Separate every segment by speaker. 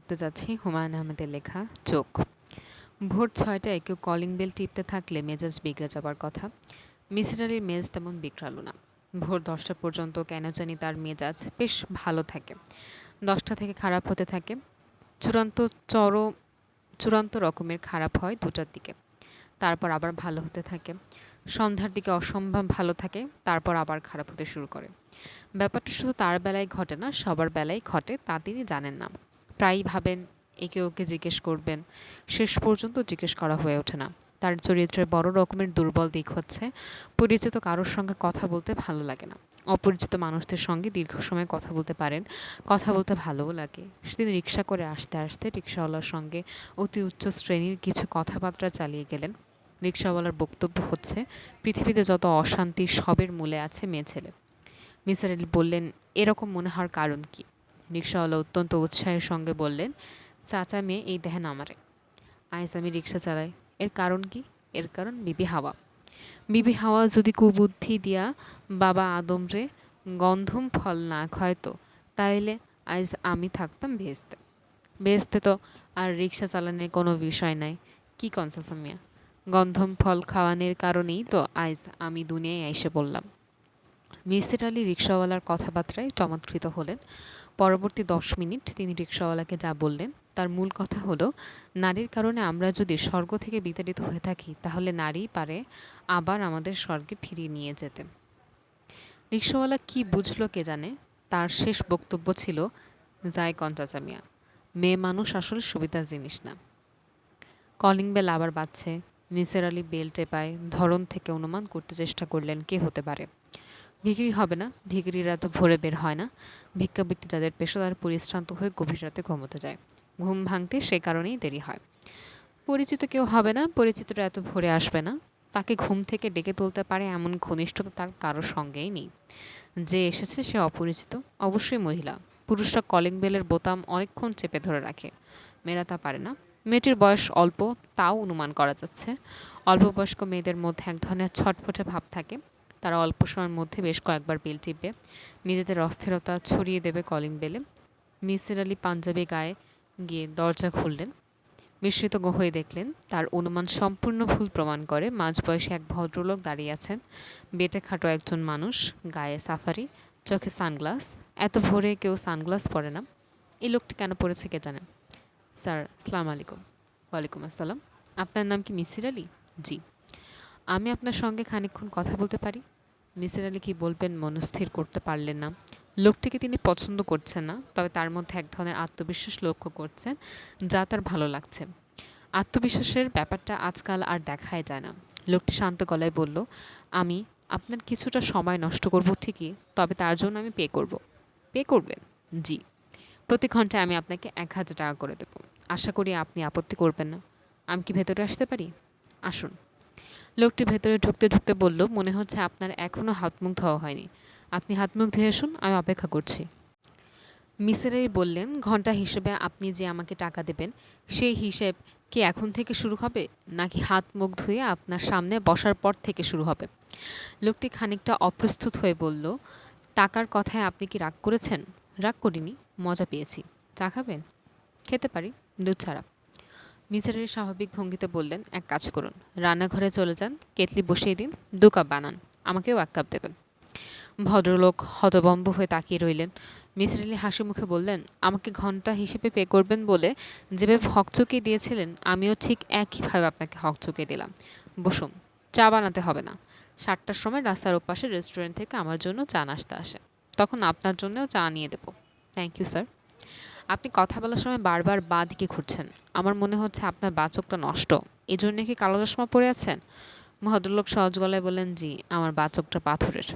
Speaker 1: পড়তে যাচ্ছি হুমায়ুন আহমেদের লেখা চোখ। ভোর ৬টায় কেউ কলিং বেল টিপতে থাকলে মেজাজ বিগড়ে যাবার কথা। মিসির আলির মেজাজ তেমন বিগড়ালো না। ভোর ১০টা পর্যন্ত কেন জানি তার মেজাজ বেশ ভালো থাকে। ১০টা থেকে খারাপ হতে থাকে। চূড়ান্ত চরম চূড়ান্ত রকমের খারাপ হয় ২টার দিকে। তারপর আবার ভালো হতে থাকে। সন্ধ্যার দিকে অসম্ভব ভালো থাকে, তারপর আবার খারাপ হতে শুরু করে। ব্যাপারটা শুধু তার বেলায় ঘটে না, সবার বেলায় ঘটে তা তিনি জানেন না। প্রায়ই ভাবেন একে ওকে জিজ্ঞেস করবেন, শেষ পর্যন্ত জিজ্ঞেস করা হয়ে ওঠে না। তার চরিত্রের বড় রকমের দুর্বল দিক হচ্ছে পরিচিত কারোর সঙ্গে কথা বলতে ভালো লাগে না। অপরিচিত মানুষদের সঙ্গে দীর্ঘ সময় কথা বলতে পারেন, কথা বলতে ভালোও লাগে। সেদিন রিকশা করে আসতে আসতে রিকশাওয়ালার সঙ্গে অতি উচ্চ শ্রেণীর কিছু কথাবার্তা চালিয়ে গেলেন। রিকশাওয়ালার বক্তব্য হচ্ছে পৃথিবীতে যত অশান্তি সবের মূলে আছে মেয়ে ছেলে। নিসার আলি বললেন, এরকম মনে হওয়ার কারণ কি? রিকশাওয়ালা অত্যন্ত উৎসাহের সঙ্গে বললেন, চাচা মেয়ে এই দেখেন আমারে। আইস আমি রিকশা চালাই। এর কারণ কি? এর কারণ বিবি হাওয়া। বিবি হাওয়া যদি কুবুদ্ধি দিয়া বাবা আদমরে গন্ধম ফল না খায়তো, তাইলে আইজ আমি থাকতাম ভেস্তে। ভেস্তে তো আর রিকশা চালানোর কোনো বিষয় নাই। কি কন চাচা মিয়া? গন্ধম ফল খাওয়ানোর কারণেই তো আইজ আমি দুনিয়ায় এসে বললাম। মিসির আলি রিকশাওয়ালার কথাবার্তায় চমৎকৃত হলেন। পরবর্তী ১০ মিনিট তিনি রিকশাওয়ালাকে যা বললেন তার মূল কথা হলো, নারীর কারণে আমরা যদি স্বর্গ থেকে বিতাড়িত হয়ে থাকি, তাহলে নারীই পারে আবার আমাদের স্বর্গে ফিরিয়ে নিয়ে যেতে। রিকশাওয়ালা কি বুঝলো কে জানে, তার শেষ বক্তব্য ছিল, যাই কন চাচা মিয়া, মেয়ে মানুষ আসলে সুবিধার জিনিস না। কলিং বেল আবার বাজছে। নিসার আলি বেল টেপায় ধরন থেকে অনুমান করতে চেষ্টা করলেন কে হতে পারে। ভিখিরি হবে না, ভিখিরিরা তো ভোরে বের হয় না। ভিক্ষাবৃত্তি যাদের পেশা তারা পরিশ্রান্ত হয়ে গভীর রাতে ঘুমোতে যায়। ঘুম ভাঙতে সে কারণেই দেরি হয়। পরিচিত কেউ হবে না, পরিচিতরা এত ভোরে আসবে না। তাকে ঘুম থেকে ডেকে তুলতে পারে এমন ঘনিষ্ঠতা তার কারোর সঙ্গেই নেই। যে এসেছে সে অপরিচিত, অবশ্যই মহিলা। পুরুষরা কলিং বেলের বোতাম অনেকক্ষণ চেপে ধরে রাখে, মেয়েরা তা পারে না। মেয়েটির বয়স অল্প, তাও অনুমান করা যাচ্ছে। অল্পবয়স্ক মেয়েদের মধ্যে এক ধরনের ছটফটে ভাব থাকে। তারা অল্প সময়ের মধ্যে বেশ কয়েকবার বেল টিপবে, নিজেদের অস্থিরতা ছড়িয়ে দেবে কলিং বেলে। মিসির আলি পাঞ্জাবি গায়ে গিয়ে দরজা খুললেন। বিস্মিত হয়ে দেখলেন তার অনুমান সম্পূর্ণ ভুল প্রমাণ করে মাঝবয়সী এক ভদ্রলোক দাঁড়িয়ে আছেন। বেটে খাটো একজন মানুষ, গায়ে সাফারি, চোখে সানগ্লাস। এত ভোরে কেউ সানগ্লাস পরে না। এই লোকটি কেন পড়েছে কে জানেন। স্যার, আসসালামু আলাইকুম। ওয়ালাইকুম আসসালাম। আপনার নাম কি মিসির আলি? জি। আমি আপনার সঙ্গে খানিকক্ষণ কথা বলতে পারি? মিসির আলি কি বলবেন মনস্থির করতে পারলেন না। লোকটিকে তিনি পছন্দ করছেন না, তবে তার মধ্যে এক ধরনের আত্মবিশ্বাস লক্ষ্য করছেন যা তার ভালো লাগছে। আত্মবিশ্বাসের ব্যাপারটা আজকাল আর দেখাই যায় না। লোকটি শান্ত গলায় বলল, আমি আপনার কিছুটা সময় নষ্ট করব ঠিকই, তবে তার জন্য আমি পে করব। পে করবেন? জি। প্রতি ঘন্টায় আমি আপনাকে ১,০০০ টাকা করে দেব। আশা করি আপনি আপত্তি করবেন না। আমি কি ভেতরে আসতে পারি? আসুন। লোকটি ভেতরে ঢুকতে ঢুকতে বলল, মনে হচ্ছে আপনার এখনও হাত মুখ ধোয়া হয়নি। আপনি হাত মুখ ধুয়ে আসুন, আমি অপেক্ষা করছি। মিসির আলি বললেন, ঘন্টা হিসেবে আপনি যে আমাকে টাকা দেবেন, সেই হিসেব কি এখন থেকে শুরু হবে, নাকি হাত মুখ ধুয়ে আপনার সামনে বসার পর থেকে শুরু হবে? লোকটি খানিকটা অপ্রস্তুত হয়ে বলল, টাকার কথায় আপনি কি রাগ করেছেন? রাগ করিনি, মজা পেয়েছি। চা খাবেন? খেতে পারি, দুধ ছাড়া। মিসির আলি স্বাভাবিক ভঙ্গিতে বললেন, এক কাজ করুন, রান্নাঘরে চলে যান, কেতলি বসিয়ে দিন, ২ কাপ বানান, আমাকেও ১ কাপ দেবেন। ভদ্রলোক হতভম্ব হয়ে তাকিয়ে রইলেন। মিসির আলি হাসি মুখে বললেন, আমাকে ঘন্টা হিসেবে পে করবেন বলে যেভাবে হকচকিয়ে দিয়েছিলেন, আমিও ঠিক একইভাবে আপনাকে হকচকিয়ে দিলাম। বসুন। চা বানাতে হবে না। ৭টার সময় রাস্তার ওপাশে রেস্টুরেন্ট থেকে আমার জন্য চা নাশতা আসে। তখন আপনার জন্যও চা নিয়ে দেব। Thank you sir. আপনি কথা বলার সময় বারবার বাঁ দিকে ঘুরছেন। আমার মনে হচ্ছে আপনার বাঁ চোখটা নষ্ট। এজন্য কি কালো চশমা পরে আছেন? ভদ্রলোক সহজ গলায় বললেন, জি, আমার বাঁ চোখটা পাথরের।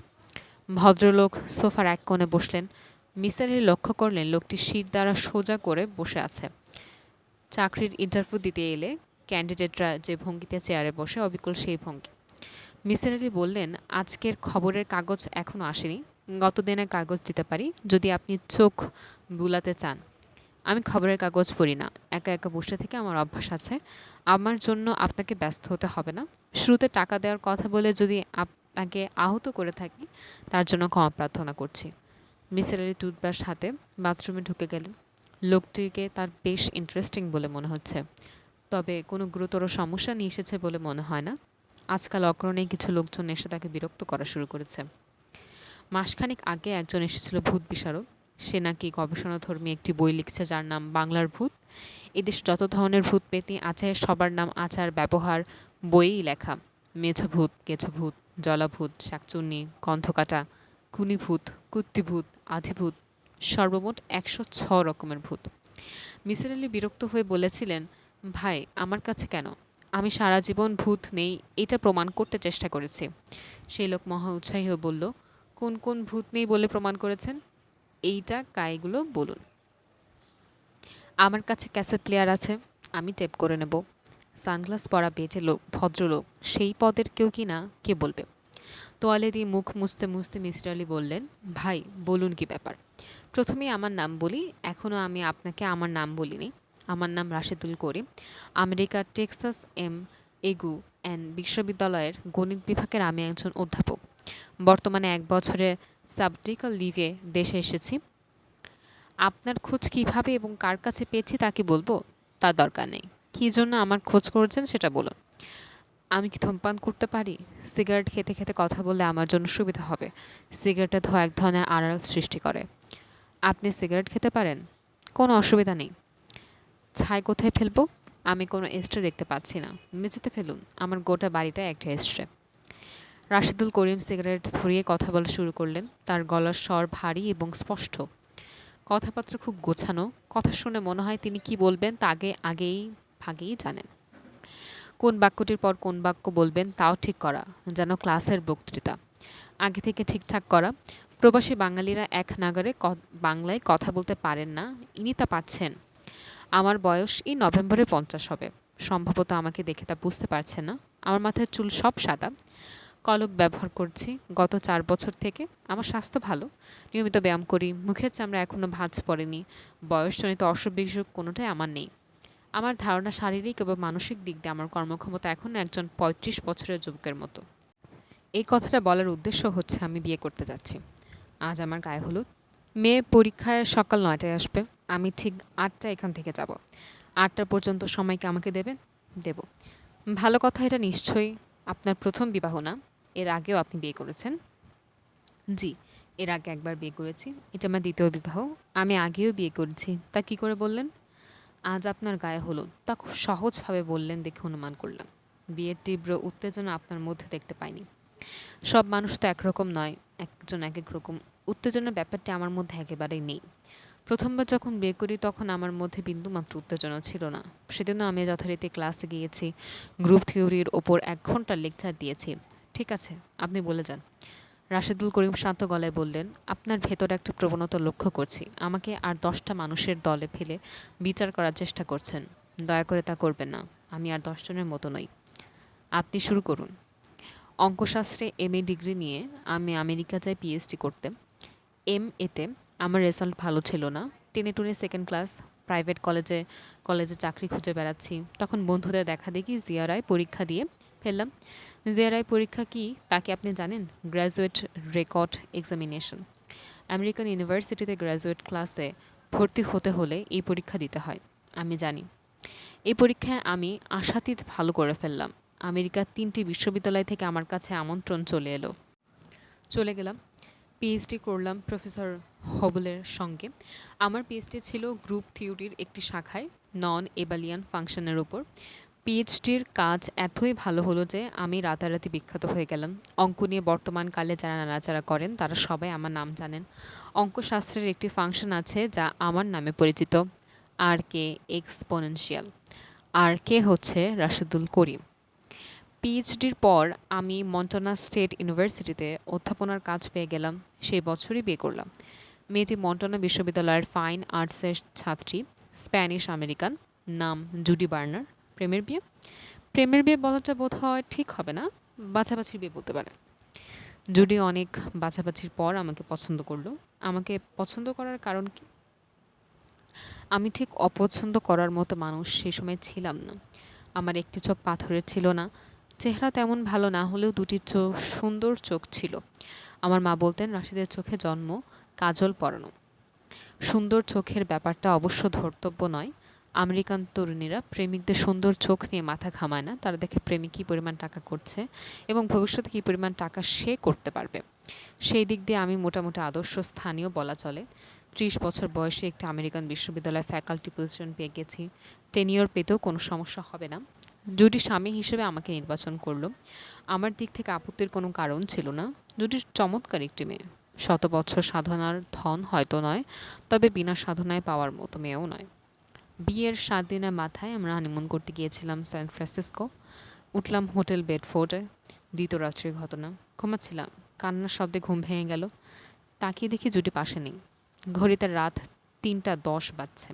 Speaker 1: ভদ্রলোক সোফার এক কোণে বসলেন। মিসির আলি লক্ষ্য করলেন লোকটি শির দ্বারা সোজা করে বসে আছে। চাকরির ইন্টারভিউ দিতে এলে ক্যান্ডিডেটরা যে ভঙ্গিতে চেয়ারে বসে, অবিকল সেই ভঙ্গি। মিসির আলি বললেন, আজকের খবরের কাগজ এখনও আসেনি। গত দিনের কাগজ দিতে পারি, যদি আপনি চোখ বুলাতে চান। আমি খবরের কাগজ পড়ি না। একা একা বসে থেকে আমার অভ্যাস আছে। আমার জন্য আপনাকে ব্যস্ত হতে হবে না। শুরুতে টাকা দেওয়ার কথা বলে যদি আপনাকে আহত করে থাকি, তার জন্য ক্ষমা প্রার্থনা করছি। মিসির আলি টুথব্রাশ হাতে বাথরুমে ঢুকে গেলেন। লোকটিকে তার বেশ ইন্টারেস্টিং বলে মনে হচ্ছে, তবে কোনো গুরুতর সমস্যা নিয়ে এসেছে বলে মনে হয় না। আজকাল অগ্রণী কিছু লোকজন এসে তাকে বিরক্ত করা শুরু করেছে। মাসখানেক আগে একজন এসেছিল ভূত বিশারদ। সে নাকি গবেষণাধর্মী একটি বই লিখছে যার নাম বাংলার ভূত। এদেশ যত ধরনের ভূত পেতনি আছে সবার নাম আচার ব্যবহার বইয়েই লেখা। মেঝো ভূত, কেঁচো ভূত, জলাভূত, শাকচুন্নি, গন্ধকাটা, কুনিভূত, কুত্তিভূত, আধিভূত, সর্বমোট ১০৬ রকমের ভূত। মিসির আলি বিরক্ত হয়ে বলেছিলেন, ভাই আমার কাছে কেন? আমি সারা জীবন ভূত নেই এটা প্রমাণ করতে চেষ্টা করেছি। সেই লোক মহা উৎসাহী হয়ে বলল, কোন কোন ভূত নেই বলে প্রমাণ করেছেন? এইটা কাইগুলো বলুন। আমার কাছে ক্যাসেট প্লেয়ার আছে, আমি টেপ করে নেব। সানগ্লাস পরা বেটে লোক, ভদ্রলোক, সেই পদের কেউ কি না কে বলবে? তোয়ালে দিয়ে মুখ মুছতে মুছতে মিসির আলি বললেন, ভাই বলুন কি ব্যাপার? প্রথমেই আমার নাম বলি, এখনও আমি আপনাকে আমার নাম বলিনি। আমার নাম রাশেদুল করিম। আমেরিকার টেক্সাস এগু অ্যান্ড বিশ্ববিদ্যালয়ের গণিত বিভাগের আমি একজন অধ্যাপক। বর্তমানে ১ বছরে সাবটিক্যাল লিভে দেশে এসেছি। আপনার খোঁজ কীভাবে এবং কার কাছে পেয়েছি তা কি বলবো? তার দরকার নেই। কী জন্য আমার খোঁজ করছেন সেটা বলুন। আমি কি ধূমপান করতে পারি? সিগারেট খেতে খেতে কথা বললে আমার জন্য সুবিধা হবে। সিগারেটের ধোঁয়া এক ধরনের আড়াল সৃষ্টি করে। আপনি সিগারেট খেতে পারেন? কোনো অসুবিধা নেই। ছাই কোথায় ফেলবো? আমি কোনো এস্ট্রে দেখতে পাচ্ছি না। মেঝেতে ফেলুন। আমার গোটা বাড়িটা একটা এস্ট্রে। রাশেদুল করিম সিগারেট ধরিয়ে কথা বলা শুরু করলেন। তার গলার স্বর ভারী এবং স্পষ্ট। কথাবার্তা খুব গোছানো। কথা শুনে মনে হয় তিনি কি বলবেন তা আগেই জানেন। কোন বাক্যটির পর কোন বাক্য বলবেন তাও ঠিক করা, যেন ক্লাসের বক্তৃতা। আগে থেকে ঠিকঠাক করা। প্রবাসী বাঙালিরা এক নাগারে বাংলায় কথা বলতে পারেন না, ইনি তা পারছেন। আমার বয়স এই নভেম্বরে ৫০ হবে। সম্ভবত আমাকে দেখে তা বুঝতে পারছেন না। আমার মাথার চুল সব সাদা। কলপ ব্যবহার করছি গত ৪ বছর থেকে। আমার স্বাস্থ্য ভালো। নিয়মিত ব্যায়াম করি। মুখের চামড়া এখনও ভাঁজ পড়েনি। বয়সজনিত অসুখ-বিসুখ কোনোটাই আমার নেই। আমার ধারণা শারীরিক এবং মানসিক দিক দিয়ে আমার কর্মক্ষমতা এখনও একজন ৩৫ বছরের যুবকের মতো। এই কথাটা বলার উদ্দেশ্য হচ্ছে আমি বিয়ে করতে যাচ্ছি। আজ আমার গায়ে হলুদ। মেয়ে পরীক্ষায় সকাল ৯টায় আসবে। আমি ঠিক ৮টায় এখান থেকে যাব। ৮টা পর্যন্ত সময় কি আমাকে দেবেন? দেব। ভালো কথা, এটা নিশ্চয়ই আপনার প্রথম বিবাহ না? এর আগেও আপনি বিয়ে করেছেন? জি, এর আগে একবার বিয়ে করেছি। এটা আমার দ্বিতীয় বিবাহ। আমি আগেও বিয়ে করেছি। তা কী করে বললেন? আজ আপনার গায়ে হলুদ, তা খুব সহজভাবে বললেন দেখে অনুমান করলাম। বিয়ের তীব্র উত্তেজনা আপনার মধ্যে দেখতে পাইনি। সব মানুষ তো একরকম নয়, একজন এক এক রকম। উত্তেজনার ব্যাপারটি আমার মধ্যে একেবারেই নেই। প্রথমবার যখন বিয়ে করি তখন আমার মধ্যে বিন্দুমাত্র উত্তেজনা ছিল না। সেদিনও আমি যথারীতি ক্লাসে গিয়েছি, গ্রুপ থিওরির ওপর ১ ঘন্টার লেকচার দিয়েছি। ঠিক আছে, আপনি বলে যান। রাশেদুল করিম শান্ত গলায় বললেন, আপনার ভেতরে একটা প্রবণতা লক্ষ্য করছি। আমাকে আর ১০টা মানুষের দলে ফেলে বিচার করার চেষ্টা করছেন। দয়া করে তা করবেন না। আমি আর ১০ জনের মতো নই। আপনি শুরু করুন। অঙ্কশাস্ত্রে MA ডিগ্রি নিয়ে আমি আমেরিকা যাই PhD করতে। MA-তে আমার রেজাল্ট ভালো ছিল না। টেনে টুনে সেকেন্ড ক্লাস। প্রাইভেট কলেজে চাকরি খুঁজে বেড়াচ্ছি। তখন বন্ধুদের দেখাদেখি জিআরআই পরীক্ষা দিয়ে ফেললাম। জিআরআই পরীক্ষা কী তা কি আপনি জানেন? Graduate record examination. আমেরিকান ইউনিভার্সিটিতে গ্র্যাজুয়েট ক্লাসে ভর্তি হতে হলে এই পরীক্ষা দিতে হয়। আমি জানি। এই পরীক্ষায় আমি আশাতীত ভালো করে ফেললাম। আমেরিকার ৩টি বিশ্ববিদ্যালয় থেকে আমার কাছে আমন্ত্রণ চলে গেলাম। PhD করলাম প্রফেসর হবলের সঙ্গে। আমার PhD ছিল গ্রুপ থিওরির একটি শাখায়, নন এবালিয়ান ফাংশনের উপর। PhDর কাজ এতই ভালো হলো যে আমি রাতারাতি বিখ্যাত হয়ে গেলাম। অঙ্ক নিয়ে বর্তমানকালে যারা নাড়াচাড়া করেন তারা সবাই আমার নাম জানেন। অঙ্কশাস্ত্রের একটি ফাংশন আছে যা আমার নামে পরিচিত, RK এক্সপোনেনশিয়াল। RK হচ্ছে রাশেদুল করিম। PhDর পর আমি মন্টানা স্টেট ইউনিভার্সিটিতে অধ্যাপনার কাজ পেয়ে গেলাম। সেই বছরই বিয়ে করলাম। মেয়েটি মন্টানা বিশ্ববিদ্যালয়ের ফাইন আর্টসের ছাত্রী, স্প্যানিশ আমেরিকান, নাম জুডি বার্নার। প্রেমের বিয়ে বলাটা বোধ হয় ঠিক হবে না, বাছাবাছির বিয়ে বলতে পারে। জুডি অনেক বাছাবাছির পর আমাকে পছন্দ করলো। আমাকে পছন্দ করার কারণ কি? আমি ঠিক অপছন্দ করার মতো মানুষ সে সময় ছিলাম না। আমার একটি চোখ পাথরের ছিল না। চেহারা তেমন ভালো না হলেও দুটি সুন্দর চোখ ছিল। আমার মা বলতেন রাশিদের চোখে জন্ম কাজল পরানো। সুন্দর চোখের ব্যাপারটা অবশ্য ধর্তব্য নয়। আমেরিকান তরুণীরা প্রেমিকদের সুন্দর চোখ নিয়ে মাথা ঘামায় না, তারা দেখে প্রেমিক কী পরিমাণ টাকা করছে এবং ভবিষ্যতে কী পরিমাণ টাকা সে করতে পারবে। সেই দিক দিয়ে আমি মোটামুটি আদর্শ স্থানীয় বলা চলে। 30 বছর বয়সে একটি আমেরিকান বিশ্ববিদ্যালয়ে ফ্যাকাল্টি পজিশন পেয়ে গেছি। টেনিওর পেতেও কোনো সমস্যা হবে না। জুডি স্বামী হিসেবে আমাকে নির্বাচন করলো। আমার দিক থেকে আপত্তির কোনো কারণ ছিল না। জুডি চমৎকার একটি মেয়ে। 100 বছর সাধনার ধন হয়তো নয়, তবে বিনা সাধনায় পাওয়ার মতো মেয়েও নয়। বিয়ের 7 দিনের মাথায় আমরা হানিমুন করতে গিয়েছিলাম স্যান ফ্রান্সিসকো। উঠলাম হোটেল বেডফোর্ডে। দ্বিতীয় রাত্রির ঘটনা। ঘুমাচ্ছিলাম, কান্নার শব্দে ঘুম ভেঙে গেল। তাকিয়ে দেখি জুডি পাশে নেই। ঘড়িতে রাত 3টা 10 বাজছে।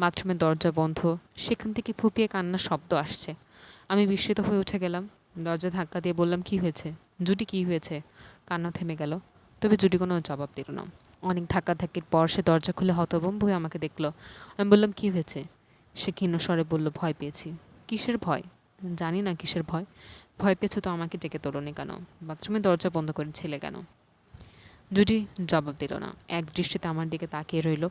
Speaker 1: বাথরুমের দরজা বন্ধ, সেখান থেকে ফুঁপিয়ে কান্নার শব্দ আসছে। আমি বিস্মিত হয়ে উঠে গেলাম। দরজা ধাক্কা দিয়ে বললাম, কী হয়েছে জুডি, কী হয়েছে? কান্না থেমে গেল, তবে জুডি কোনো জবাব দিল না। অনেক ধাক্কাধাক্কির পর সে দরজা খুলে হতভম্ব হয়ে আমাকে দেখল। আমি বললাম, কী হয়েছে? সে ক্ষীণ স্বরে বলল, ভয় পেয়েছি। কিসের ভয়? জানি না কিসের ভয়। ভয় পেয়েছো তো আমাকে ডেকে তোলোনি কেন? বাথরুমের দরজা বন্ধ করে ছিলে কেন? জুডি জবাব দিল না, এক দৃষ্টিতে আমার দিকে তাকিয়ে রইল।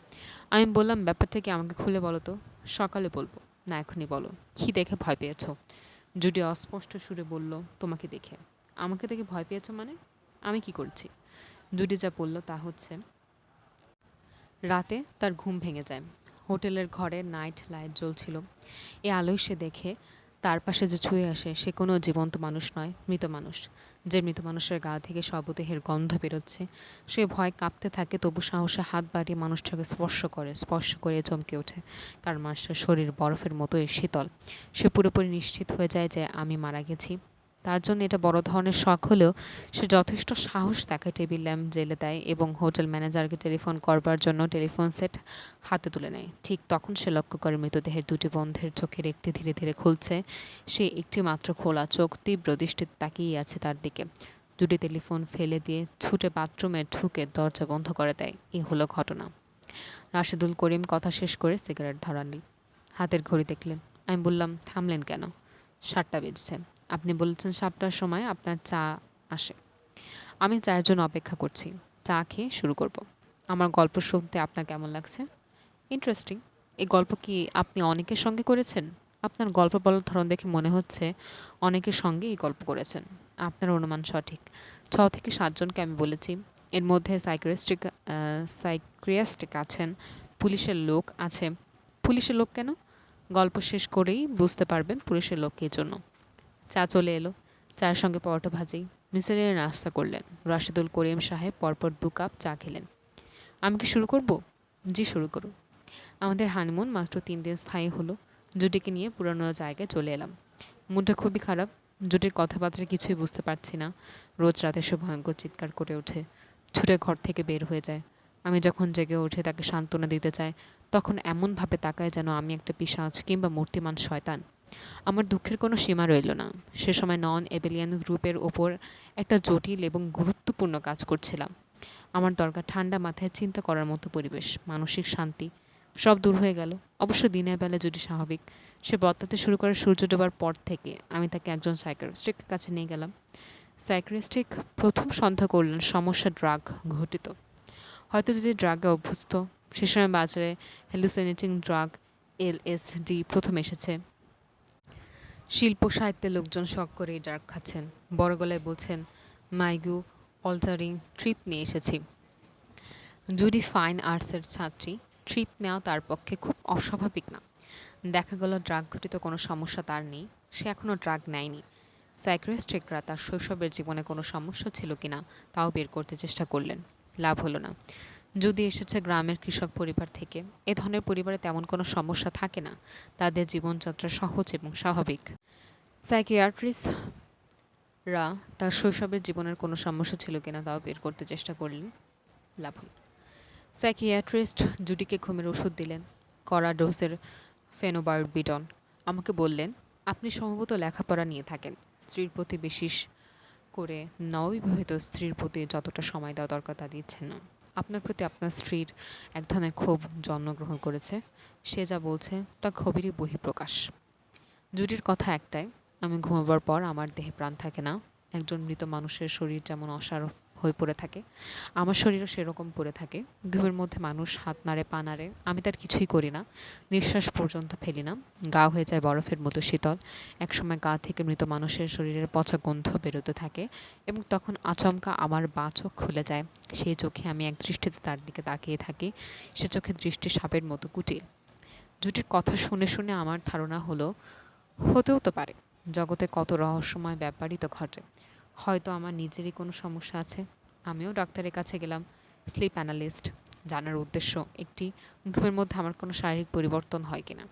Speaker 1: আমি বললাম, ব্যাপারটা কি, আমাকে খুলে বলো তো। সকালে বলবো, না এখনই বলো, কী দেখে ভয় পেয়েছো? জুডি অস্পষ্ট সুরে বলল, তোমাকে দেখে। আমাকে দেখে ভয় পেয়েছো মানে? আমি কি করেছি? জুডি যা বলল তা হচ্ছে, রাতে তার ঘুম ভেঙে যায়। হোটেলের ঘরে নাইট লাইট জ্বলছিল। এ আলোয় সে দেখে তার পাশে যে ছুঁয়ে আসে সে কোনো জীবন্ত মানুষ নয়, মৃত মানুষ। যে মৃত মানুষের গা থেকে শবদেহের গন্ধ বেরোচ্ছে। সে ভয় কাঁপতে থাকে, তবু সাহসে হাত বাড়িয়ে মানুষটাকে স্পর্শ করে চমকে ওঠে, কারণ মানুষটার শরীর বরফের মতোই শীতল। সে পুরোপুরি নিশ্চিত হয়ে যায় যে আমি মারা গেছি। তার জন্য এটা বড় ধরনের শখ হলেও সে যথেষ্ট সাহস দেখায়, টেবিল ল্যাম্প জ্বেলে দেয় এবং হোটেল ম্যানেজারকে টেলিফোন করবার জন্য টেলিফোন সেট হাতে তুলে নেয়। ঠিক তখন সে লক্ষ্য করে মৃতদেহের দুটি বন্ধের চোখের একটি ধীরে ধীরে খুলছে। সে একটি মাত্র খোলা চোখ তীব্র দৃষ্টিতে তাকিয়ে আছে তার দিকে। দুটি টেলিফোন ফেলে দিয়ে ছুটে বাথরুমে ঢুকে দরজা বন্ধ করে দেয়। এই হলো ঘটনা। রাশেদুল করিম কথা শেষ করে সিগারেট ধরালেন। হাতের ঘড়ি দেখলেন। আমি বললাম, থামলেন কেন? 7টা বেজেছে। আপনি বলেছেন 7টার সময় আপনার চা আসে। আমি চায়ের জন্য অপেক্ষা করছি। চা খেয়ে শুরু করব। আমার গল্প শুনতে আপনার কেমন লাগছে? ইন্টারেস্টিং। এই গল্প কি আপনি অনেকের সঙ্গে করেছেন? আপনার গল্প বলার ধরন দেখে মনে হচ্ছে অনেকের সঙ্গে এই গল্প করেছেন। আপনার অনুমান সঠিক। 6 থেকে 7 জনকে আমি বলেছি। এর মধ্যে সাইক্রিয়াস্টিক আছেন, পুলিশের লোক আছে। পুলিশের লোক কেন? গল্প শেষ করেই বুঝতে পারবেন পুলিশের লোক কী জন্য। চা চলে এলো। চায়ের সঙ্গে পরোটা ভাজি। মিসেরের নাস্তা করলেন। রাশেদুল করিম সাহেব পরপর 2 কাপ চা খেলেন। আমি কি শুরু করব? জি, শুরু করুন। আমাদের হানিমুন মাত্র 3 দিন স্থায়ী হলো। জুডিকে নিয়ে পুরানো জায়গায় চলে এলাম। মনটা খুবই খারাপ। জুডির কথাবার্তা কিছুই বুঝতে পারছি না। রোজ রাতে সে ভয়ঙ্কর চিৎকার করে ওঠে, ছুটে ঘর থেকে বের হয়ে যায়। আমি যখন জেগে উঠে তাকে সান্ত্বনা দিতে চাই, তখন এমনভাবে তাকায় যেন আমি একটা পিশাচ কিংবা মূর্তিমান শয়তান। আমার দুঃখের কোনো সীমা রইল না। সে সময় নন এবেলিয়ান গ্রুপের ওপর একটা জটিল এবং গুরুত্বপূর্ণ কাজ করছিলাম। আমার দরকার ঠান্ডা মাথায় চিন্তা করার মতো পরিবেশ, মানসিক শান্তি। সব দূর হয়ে গেল। অবশ্য দিনের বেলা যদি স্বাভাবিক। সে বদলাতে শুরু করে সূর্য ডোবার পর থেকে। আমি তাকে একজন সাইকিয়াট্রিস্টের কাছে নিয়ে গেলাম। সাইকিয়াট্রিস্ট প্রথম সন্দেহ করলেন সমস্যা ড্রাগ ঘটিত। হয়তো যদি ড্রাগে অভ্যস্ত। সে সময় বাজারে হ্যালুসিনেটিং ড্রাগ এলএসডি প্রথম এসেছে। শিল্প সাহিত্যের লোকজন শখ করে এই ড্রাগ খাচ্ছেন। বড় গলায় বলছেন, মাইগু অল্টারিং ট্রিপ নিয়ে এসেছি। জুডি ফাইন আর্টসের ছাত্রী। ট্রিপ নেওয়া তার পক্ষে খুব অস্বাভাবিক না। দেখা গেল ড্রাগ ঘটিত কোনো সমস্যা তার নেই। সে এখনও ড্রাগ নেয়নি। সাইকিয়াট্রিস্টরা তার শৈশবের জীবনে কোনো সমস্যা ছিল কিনা তাও বের করতে চেষ্টা করলেন। লাভ হলো না। যদি এসেছে গ্রামের কৃষক পরিবার থেকে। এ ধরনের পরিবারে তেমন কোনো সমস্যা থাকে না। তাদের জীবনযাত্রা সহজ এবং স্বাভাবিক। সাইকিয়াট্রিস্টরা তার শৈশবের জীবনের কোনো সমস্যা ছিল কিনা তাও বের করতে চেষ্টা করলেন। লাভ হলো। সাইকিয়াট্রিস্ট জুডিকে ঘুমের ওষুধ দিলেন, কড়া ডোজের ফেনোবারবিটন। আমাকে বললেন, আপনি সম্ভবত লেখাপড়া নিয়ে থাকেন। স্ত্রীর প্রতি, বিশেষ করে নববিবাহিত স্ত্রীর প্রতি যতটা সময় দেওয়া দরকার তা দিচ্ছেন না। আপনার প্রতি আপনার স্ত্রীর এক ধরনের ক্ষোভ জন্মগ্রহণ করেছে। সে যা বলছে তা ক্ষোভেরই বহিঃপ্রকাশ। জুডির কথা একটাই, আমি ঘুমাবার পর আমার দেহে প্রাণ থাকে না। একজন মৃত মানুষের শরীর যেমন অসাড় হয়ে পড়ে থাকে, আমার শরীরও সেরকম পড়ে থাকে। ঘুমের মধ্যে মানুষ হাত নাড়ে, পা নাড়ে, আমি তার কিছুই করি না, নিঃশ্বাস পর্যন্ত ফেলি না। গা হয়ে যায় বরফের মতো শীতল। একসময় গা থেকে মৃত মানুষের শরীরের পচা গন্ধ বেরোতে থাকে এবং তখন আচমকা আমার বাঁ চোখ খুলে যায়। সেই চোখে আমি এক দৃষ্টিতে তার দিকে তাকিয়ে থাকি। সে চোখের দৃষ্টি সাপের মতো কুটিল। জুটির কথা শুনে শুনে আমার ধারণা হলো, হতেও তো পারে, জগতে কত রহস্যময় ব্যাপারই তো ঘটে। হয়তো আমার নিজেরই কোনো সমস্যা আছে। আমিও ডাক্তারের কাছে গেলাম, স্লিপ অ্যানালিস্ট, জানার উদ্দেশ্য একটি, ঘুমের মধ্যে আমার কোনো শারীরিক পরিবর্তন হয় কিনা।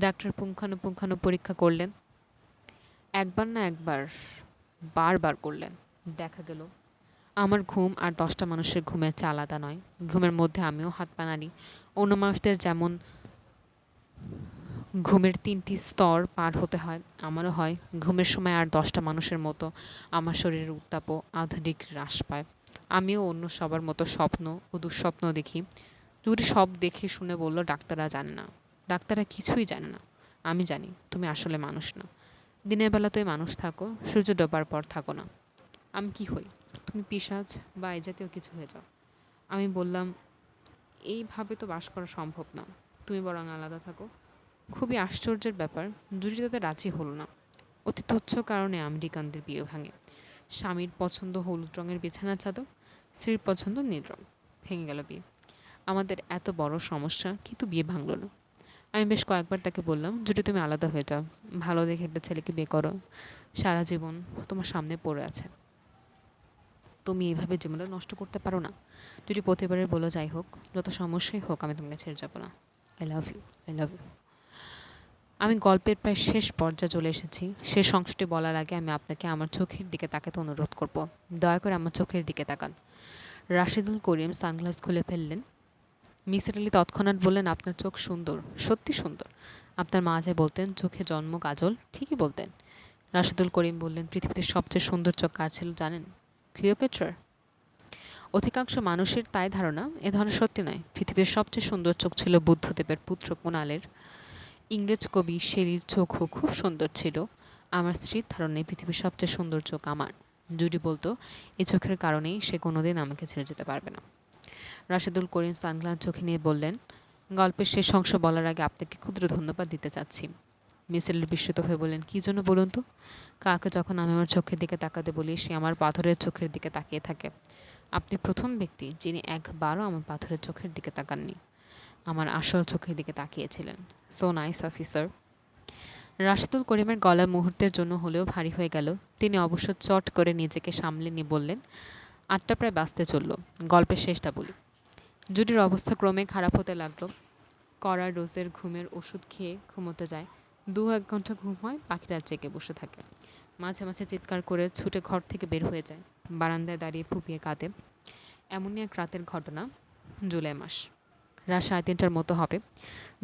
Speaker 1: ডাক্তার পুঙ্খানুপুঙ্খানু পরীক্ষা করলেন, একবার না একবার, বারবার করলেন। দেখা গেল আমার ঘুম আর 10টা মানুষের ঘুমের চেয়ে আলাদা নয়। ঘুমের মধ্যে আমিও হাত পা নাড়ি। অন্য মানুষদের যেমন ঘুমের 3টি স্তর পার হতে হয়, আমারও হয়। ঘুমের সময় আর 10টা মানুষের মতো আমার শরীরের উত্তাপও আধা হ্রাস পায়। আমিও অন্য সবার মতো স্বপ্ন ও দুঃস্বপ্ন দেখি। জুটি সব দেখে শুনে বলল, ডাক্তাররা জানে না, ডাক্তাররা কিছুই জানে না। আমি জানি তুমি আসলে মানুষ না। দিনের বেলা তুই মানুষ থাকো, সূর্য ডোবার পর থাকো না। আমি কি হই? তুমি পিশাচ বা এই জাতীয় কিছু হয়ে যাও। আমি বললাম, এইভাবে তো বাস করা সম্ভব না, তুমি বরং আলাদা থাকো। খুবই আশ্চর্যের ব্যাপার, জুটি তাতে রাজি হলো না। অতি তুচ্ছ কারণে আমেরিকানদের বিয়ে ভাঙে। স্বামীর পছন্দ হলুদ রঙের বিছানার চাদর, স্ত্রীর পছন্দ নীল রং। ভেঙে গেল বিয়ে। আমাদের এত বড় সমস্যা, কিন্তু বিয়ে ভাঙল না। আমি বেশ কয়েকবার তাকে বললাম, জুটি তুমি আলাদা হয়ে যাও, ভালো দেখে একটা ছেলেকে বিয়ে করো, সারা জীবন তোমার সামনে পড়ে আছে, তুমি এইভাবে জীবনটা নষ্ট করতে পারো না। যদি প্রতিবারের বলো, যাই হোক, যত সমস্যাই হোক, আমি তোমাকে ছেড়ে যাবো না। I love you, I love you. আমি গল্পের প্রায় শেষ পর্যায়ে চলে এসেছি। শেষ অংশটি বলার আগে আমি আপনাকে আমার চোখের দিকে তাকাতে অনুরোধ করব। দয়া করে আমার চোখের দিকে তাকান। রাশেদুল করিম সানগ্লাস খুলে ফেললেন। মিসির আলি তৎক্ষণাৎ বললেন, আপনার চোখ সুন্দর, সত্যি সুন্দর। আপনার মা যে বলতেন চোখে জন্ম কাজল, ঠিকই বলতেন। রাশেদুল করিম বললেন, পৃথিবীতে সবচেয়ে সুন্দর চোখ কার ছিল জানেন? ক্লিওপেট্রার। অধিকাংশ মানুষের তাই ধারণা, এ ধারণা সত্যি নয়। পৃথিবীর সবচেয়ে সুন্দর চোখ ছিল বুদ্ধদেবের পুত্র কুণালের। ইংরেজ কবি শেলির চোখও খুব সুন্দর ছিল। আমার স্ত্রীর ধারণায় পৃথিবীর সবচেয়ে সুন্দর চোখ আমার। জুডি বলতো, এই চোখের কারণেই সে কোনোদিন আমাকে ছেড়ে যেতে পারবে না। রাশেদুল করিম সানগ্লাস চোখে নিয়ে বললেন, গল্পের শেষ অংশ বলার আগে আপনাকে ক্ষুদ্র ধন্যবাদ দিতে চাচ্ছি। মিসেল বিস্মিত হয়ে বললেন, কী জন্য বলুন তো? কাকে যখন আমি আমার চোখের দিকে তাকাতে বলি, সে আমার পাথরের চোখের দিকে তাকিয়ে থাকে। আপনি প্রথম ব্যক্তি যিনি একবারও আমার পাথরের চোখের দিকে তাকাননি, আমার আসল চোখের দিকে তাকিয়েছিলেন। So nice officer. রাশেদুল করিমের গলা মুহূর্তের জন্য হলেও ভারী হয়ে গেল। তিনি অবশ্য চট করে নিজেকে সামলে নিয়ে বললেন, 8টা প্রায় বাজতে চলল, গল্পের শেষটা বলি। জুডির অবস্থা ক্রমে খারাপ হতে লাগলো। কড়া ডোজের ঘুমের ওষুধ খেয়ে ঘুমোতে যায়। 2-1 ঘন্টা ঘুম হয়, পাখিরা জেগে বসে থাকে। মাঝে মাঝে চিৎকার করে ছুটে ঘর থেকে বের হয়ে যায়। বারান্দায় দাঁড়িয়ে ফুপিয়ে কাঁদে। এমনই এক রাতের ঘটনা, জুলাই মাস, রাত 3:30টার মতো হবে।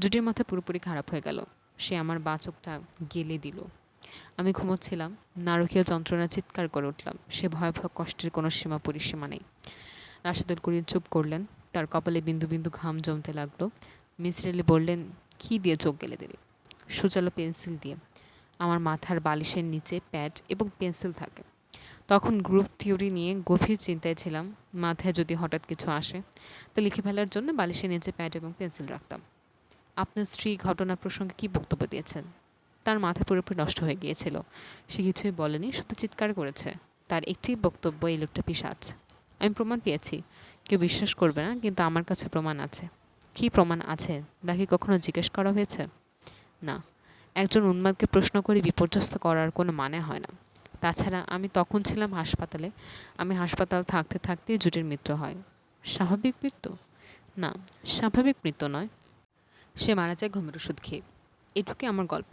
Speaker 1: জুডির মাথা পুরোপুরি খারাপ হয়ে গেল। সে আমার বাঁ চোখটা গেলে দিল। আমি ঘুমোচ্ছিলাম, নারকীয় যন্ত্রণা চিৎকার করে উঠলাম। সে ভয়াবহ কষ্টের কোনো সীমা পরিসীমা নেই। রাশেদুল করিম চুপ করলেন। তার কপালে বিন্দু বিন্দু ঘাম জমতে লাগলো। মিসির আলি বললেন, কী দিয়ে চোখ গেলে দিলে? সুচালো পেন্সিল দিয়ে। আমার মাথার বালিশের নিচে প্যাড এবং পেন্সিল থাকে। তখন গ্রুপ থিওরি নিয়ে গভীর চিন্তায় ছিলাম। মাথায় যদি হঠাৎ কিছু আসে, তা লিখে ফেলার জন্য বালিশের নিচে প্যাড এবং পেন্সিল রাখতাম। আপনার স্ত্রী ঘটনা প্রসঙ্গে কী বক্তব্য দিয়েছেন? তার মাথা পুরোপুরি নষ্ট হয়ে গিয়েছিল। সে কিছুই বলেনি, শুধু চিৎকার করেছে। তার একটি বক্তব্য, এই লোকটা পিশাচ। আমি প্রমাণ পেয়েছি। কেউ বিশ্বাস করবে না, কিন্তু আমার কাছে প্রমাণ আছে। কী প্রমাণ আছে? তাকে কখনো জিজ্ঞেস করা হয়েছে? না। একজন উন্মাদকে প্রশ্ন করে বিপর্যস্ত করার কোনো মানে হয় না। তাছাড়া আমি তখন ছিলাম হাসপাতালে। আমি হাসপাতাল থাকতে থাকতেই জুটির মৃত্যু হয়। স্বাভাবিক মৃত্যু? না, স্বাভাবিক মৃত্যু নয়। সে মারা যায় ঘুমের ওষুধ খেয়ে। এটুকুই আমার গল্প।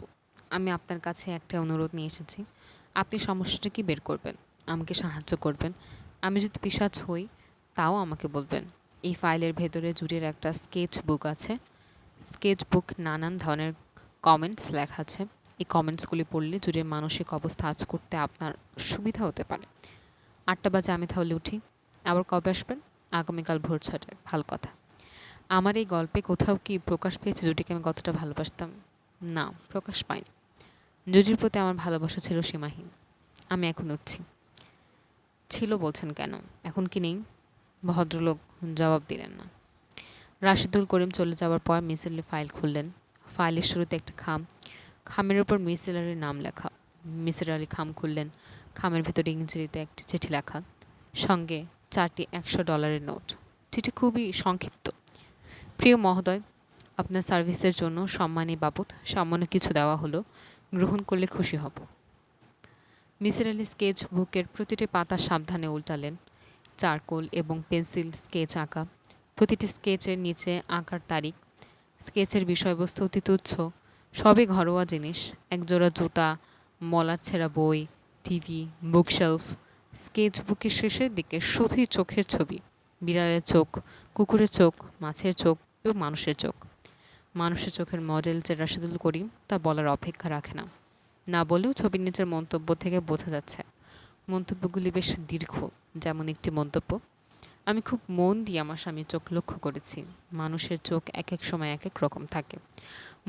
Speaker 1: আমি আপনার কাছে একটা অনুরোধ নিয়ে এসেছি। আপনি সমস্যাটা কি বের করবেন, আমাকে সাহায্য করবেন। আমি যদি পিশাচ হই, তাও আমাকে বলবেন। এই ফাইলের ভেতরে জুটির একটা স্কেচ বুক আছে। স্কেচ বুক নানান ধরনের কমেন্টস লেখা আছে। এই কমেন্টসগুলি পড়লে জুটির মানসিক অবস্থা আঁচ করতে আপনার সুবিধা হতে পারে। 8টা বাজে আমি তাহলে উঠি। আবার কবে আসবেন? আগামীকাল ভোর 6টায়। ভালো কথা। আমার এই গল্পে কোথাও কি প্রকাশ পেয়েছে জুটিকে আমি কতটা ভালোবাসতাম? না, প্রকাশ পায়নি। জুটির প্রতি আমার ভালোবাসা ছিল সীমাহীন। আমি এখন উঠছি। ছিল বলছেন কেন, এখন কি নেই? ভদ্রলোক জবাব দিলেন না। রাশেদুল করিম চলে যাওয়ার পর মিসির আলি ফাইল খুললেন। ফাইলের শুরুতে একটা খাম, খামের ওপর মিসির আলির নাম লেখা। মিসির আলি খাম খুললেন। খামের ভেতরে ইংরেজিতে একটি চিঠি লেখা, সঙ্গে 4টি $100 নোট। চিঠি খুবই সংক্ষিপ্ত। প্রিয় মহোদয়, আপনার সার্ভিসের জন্য সম্মানী বাবদ সামান্য কিছু দেওয়া হলো, গ্রহণ করলে খুশি হব। মিসির আলি স্কেচ বুকের প্রতিটি পাতা সাবধানে উল্টালেন। চারকোল এবং পেন্সিল স্কেচ আঁকা, প্রতিটি স্কেচের নিচে আঁকার তারিখ। স্কেচের বিষয়বস্তু অতি তুচ্ছ, সবই ঘরোয়া জিনিস, একজোড়া জুতা, মলার ছেঁড়া বই, টিভি, বুকশেলফ। স্কেচ বুকের শেষের দিকে শুধুই চোখের ছবি, বিড়ালের চোখ, কুকুরের চোখ, মাছের চোখ এবং মানুষের চোখ। মানুষের চোখের মডেল যে রাশেদুল করিম তা বলার অপেক্ষা রাখে না, না বলেও ছবির নিচের মন্তব্য থেকে বোঝা যাচ্ছে। মন্তব্যগুলি বেশ দীর্ঘ। যেমন একটি মন্তব্য, আমি খুব মন দিয়ে আমার স্বামীর চোখ লক্ষ্য করেছি। মানুষের চোখ এক এক সময় এক এক রকম থাকে।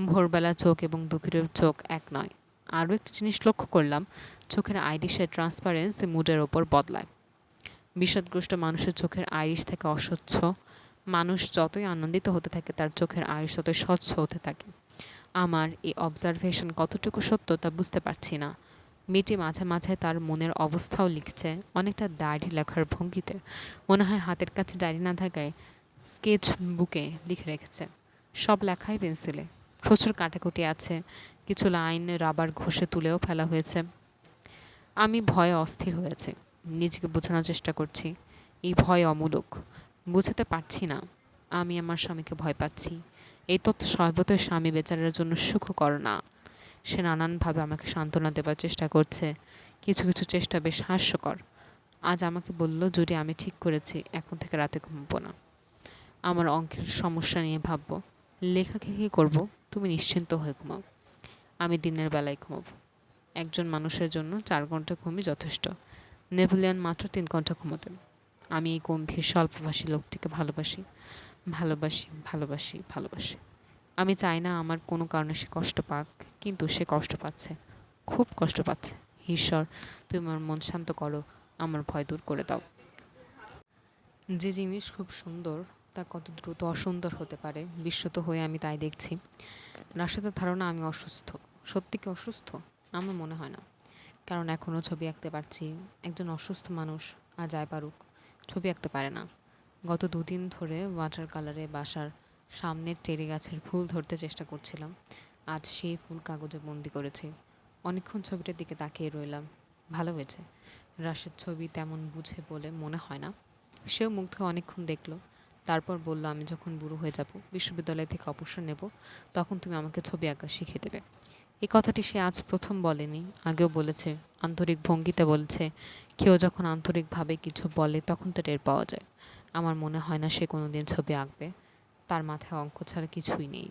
Speaker 1: ভোরবেলা চোখ এবং দুপুরের চোখ এক নয়। আরও একটি জিনিস লক্ষ্য করলাম, চোখের আইরিশের ট্রান্সপারেন্সি মুডের ওপর বদলায়। বিষাদগ্রস্ত মানুষের চোখের আইরিশ থাকে অস্বচ্ছ। মানুষ যতই আনন্দিত হতে থাকে তার চোখের আইরিশ ততই স্বচ্ছ হতে থাকে। আমার এই অবজারভেশন কতটুকু সত্য তা বুঝতে পারছি না। মেয়েটি মাঝে মাঝে তার মনের অবস্থাও লিখছে, অনেকটা ডায়েরি লেখার ভঙ্গিতে। মনে হয় হাতের কাছে ডায়েরি না থাকায় স্কেচ বুকে লিখে রেখেছে। সব লেখাই পেন্সিলে, প্রচুর কাটাকুটি আছে, কিছু লাইন রাবার ঘষে তুলেও ফেলা হয়েছে। আমি ভয়ে অস্থির হয়েছি। নিজেকে বোঝানোর চেষ্টা করছি, এই ভয় অমূলক। বুঝতে পারছি না আমি আমার স্বামীকে ভয় পাচ্ছি। এই তথ্য সর্বতই স্বামী বেচারার জন্য সুখকর না। সে নানানভাবে আমাকে সান্ত্বনা দেবার চেষ্টা করছে, কিছু কিছু চেষ্টা বেশ হাস্যকর। আজ আমাকে বলল, যদি আমি ঠিক করেছি এখন থেকে রাতে ঘুমবো না, আমার অঙ্কের সমস্যা নিয়ে ভাববো, লেখালেখি করব, তুমি নিশ্চিন্ত হয়ে ঘুমাও, আমি দিনের বেলায় ঘুমাবো। একজন মানুষের জন্য 4 ঘন্টা ঘুমই যথেষ্ট। নেপোলিয়ন মাত্র 3 ঘন্টা ঘুমোতেন। আমি এই গম্ভীর স্বল্পভাষী লোকটিকে ভালোবাসি, ভালোবাসি, ভালোবাসি, ভালোবাসি। আমি চাই না আমার কোনো কারণে সে কষ্ট পাক, কিন্তু সে কষ্ট পাচ্ছে, খুব কষ্ট পাচ্ছে। ঈশ্বর, তুমি আমার মন শান্ত করো, আমার ভয় দূর করে দাও। যে জিনিস খুব সুন্দর তা কত দ্রুত অসুন্দর হতে পারে বিস্মিত হয়ে আমি তাই দেখছি। রাশেদের ধারণা আমি অসুস্থ। সত্যি কি অসুস্থ? আমার মনে হয় না, কারণ এখনও ছবি আঁকতে পারছি। একজন অসুস্থ মানুষ আর যাই পারুক, ছবি আঁকতে পারে না। গত 2 দিন ধরে ওয়াটার কালারে বাসার সামনের টেরি গাছের ফুল ধরতে চেষ্টা করছিলাম। আজ সেই ফুল কাগজে বন্দি করেছি। অনেকক্ষণ ছবিটার দিকে তাকিয়ে রইলাম। ভালো হয়েছে। রাশেদ ছবি তেমন বুঝে বলে মনে হয় না। সেও মুগ্ধ হয়ে অনেকক্ষণ দেখল। তারপর বলল, আমি যখন বুড়ো হয়ে যাব, বিশ্ববিদ্যালয় থেকে অবসর নেব, তখন তুমি আমাকে ছবি আঁকা শিখিয়ে দেবে। এই কথাটি সে আজ প্রথম বলেনি, আগেও বলেছে। আন্তরিক ভঙ্গিতে বলেছে। কেউ যখন আন্তরিকভাবে কিছু বলে তখন তো টের পাওয়া যায়। আমার মনে হয় না সে কোনোদিন ছবি আঁকবে। তার মাথায় অঙ্ক ছাড়া কিছুই নেই।